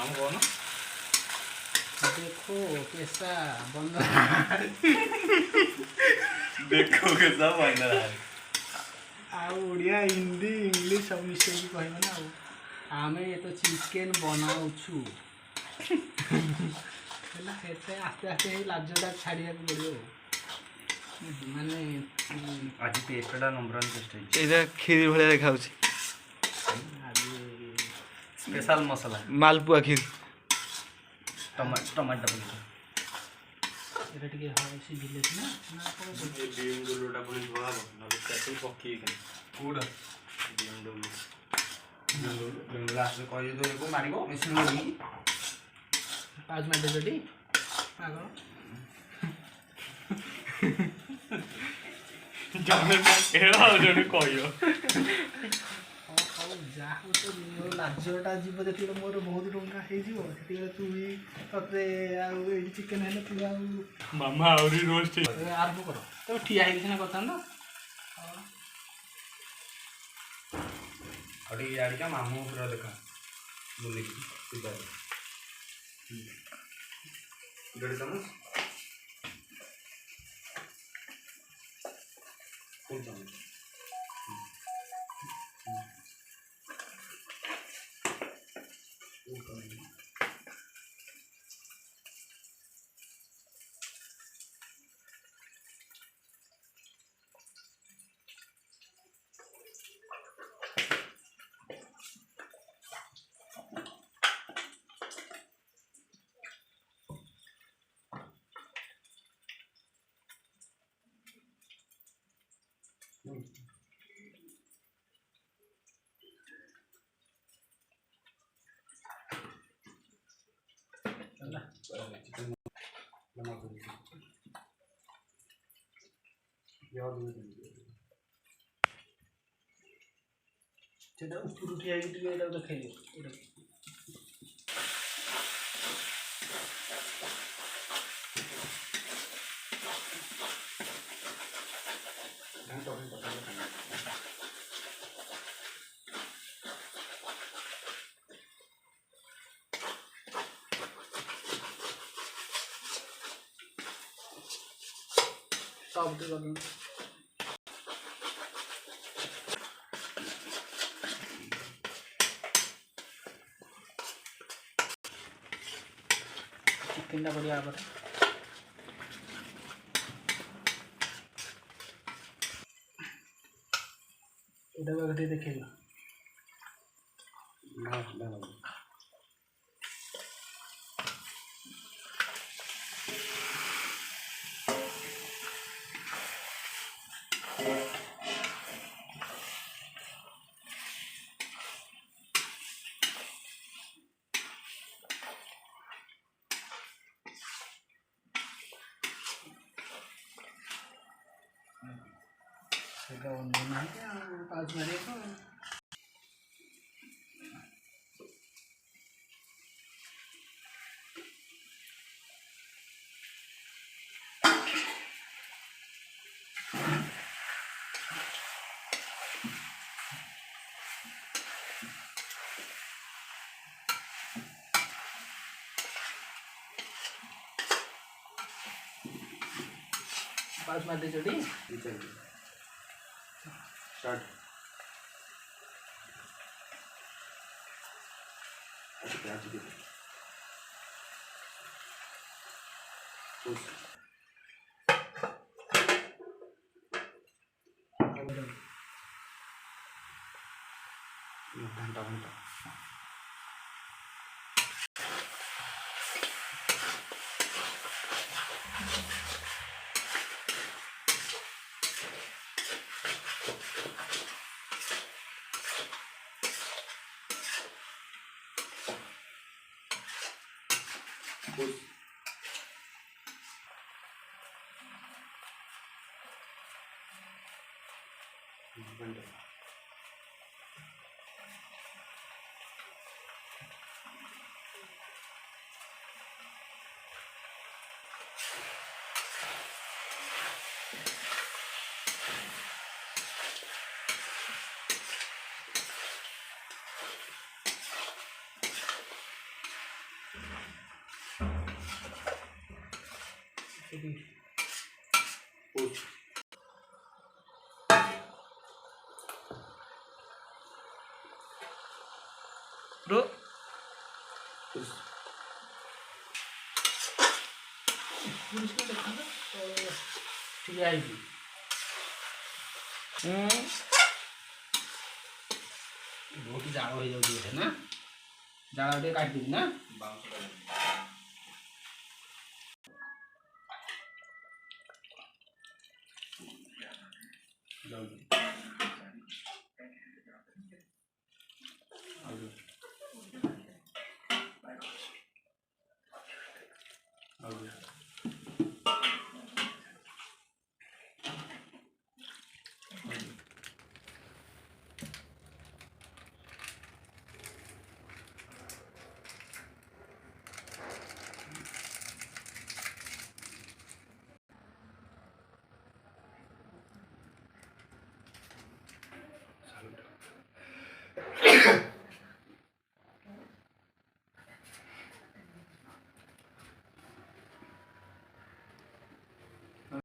हम कौन देखो कैसा बन देखो कैसा बन रहा है ओडिया हिंदी इंग्लिश सब मिसेक कहब ना आम ये तो चिकेन बनाऊछु आस्ते आस्ते लाजटा छाड़िया पड़ो माने आज टेस्टटा नंबर 1 टेस्ट है ये खीर भाया देखा स्पेशल मसला मालपुआ खीर टमाटो पड़े এটা টিকে হয় সিজিলে না না পড়ে এই বিএমডব্লিউটা পুরো ধোয়া হবে না পেট্রোল পকিয়ে কেন কোডা বিএমডব্লিউ আসলে কই দে को मारिबो मेसिन लगी पाँच मिनट जडी पागल जमे एड़ा जने कहियो ଯାହା ତ ମୋର ଲାଜଟା ଯିବ ଯେତିକି ମୋର ବହୁତ ଟଙ୍କା ହେଇଯିବ ସେତିକି ତୁ ବି ତତେ ଆଉ ଏଇଠି ଚିକେନ୍ ହେଲେ ତୁ ଆଉ ମାମା ଆହୁରି ରୋଷ୍ଟ ଆରମ୍ଭ କର ତମେ ଠିଆ ହେଇକି ସିନା କଥା ନା ଆଉ ଟିକେ ଇଆଡ଼ିକା ମାମୁଁ ପୁରା ଦେଖା ବୁଲିକି ସିଧା ଗୋଟେ ଚାମଚ ଫୁଲ୍ ଚାମଚ ସେଟା ଉପରୁ ଠିଆ ହେଇକି ଟିକେ ଏଇଟାକୁ ଦେଖେଇଦିଅ सब तो कर चिकेन बढ़िया पर ଏଇଟାକୁ ଟିକେ ଦେଖେଇଲ ସେଇଟା ନାହାନ୍ତି ଆଉ ପାଉଚ୍ ମାରିବାକୁ पाउच मार दीजिए डी स्टार्ट प्याज दे घंटा घंटा ଏଠି ପୁସ୍ रो ପୁସ୍ पुलिस को देखा ना तो ठीक आएगी बहुत जाड़ हो जाऊँ ना जाड़ टे काट दी ना ବାଉଁଶ